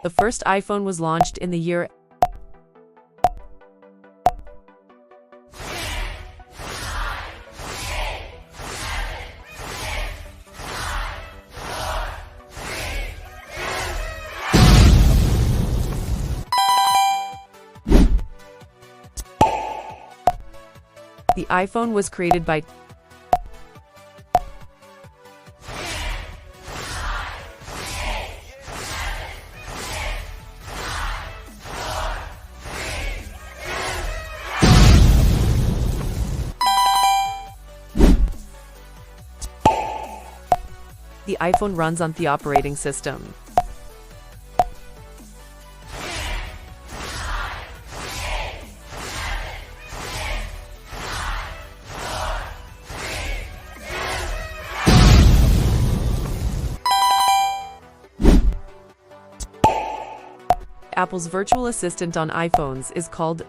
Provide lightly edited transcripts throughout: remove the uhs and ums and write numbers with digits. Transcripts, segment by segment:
The first iPhone was launched in the year. The iPhone was created by The iPhone runs on the operating system. Apple's virtual assistant on iPhones is called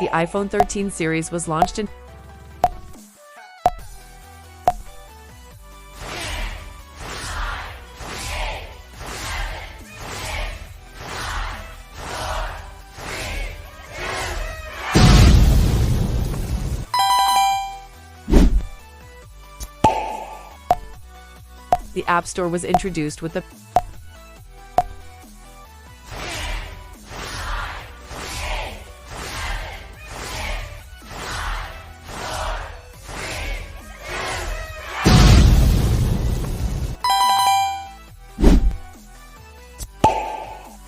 The iPhone 13 series was launched in The App Store was introduced with the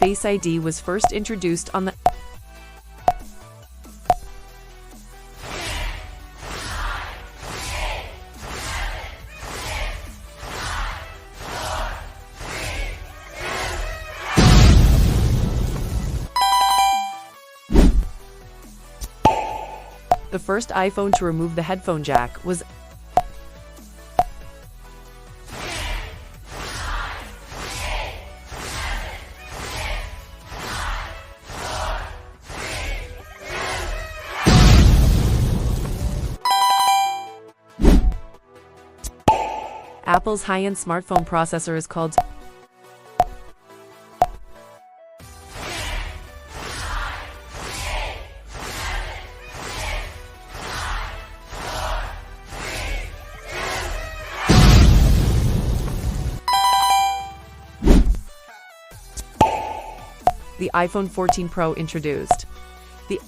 Face ID was first introduced on the The first iPhone to remove the headphone jack was Apple's high-end smartphone processor is called The iPhone 14 Pro introduced the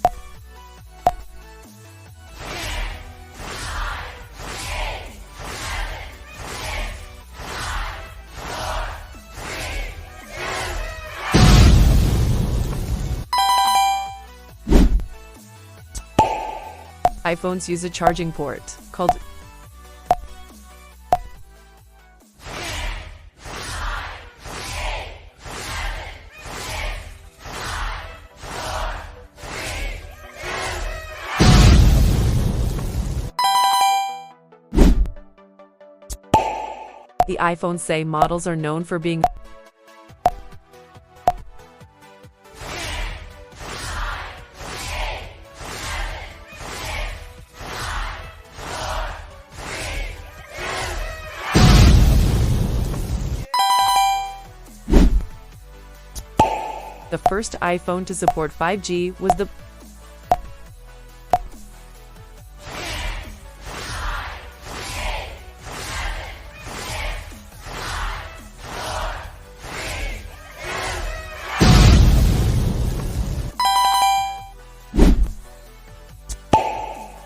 iPhones use a charging port called The iPhone SE models are known for being The first iPhone to support 5G was the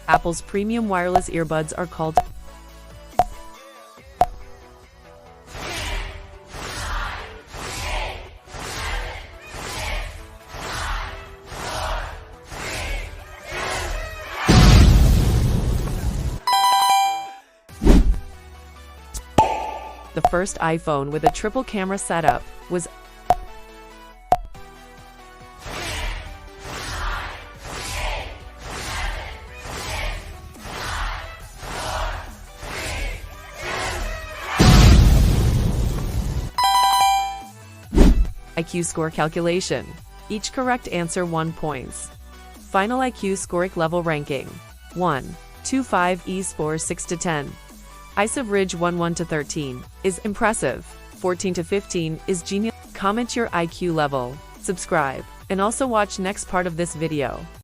Apple's premium wireless earbuds are called The first iPhone with a triple camera setup was IQ score calculation. Each correct answer 1 points. Final IQ score level ranking. 1. 2-5 E score 6-10. ISA Ridge 1-1-13 is impressive. 14-15 is genius. Comment your IQ level, subscribe, and also watch next part of this video.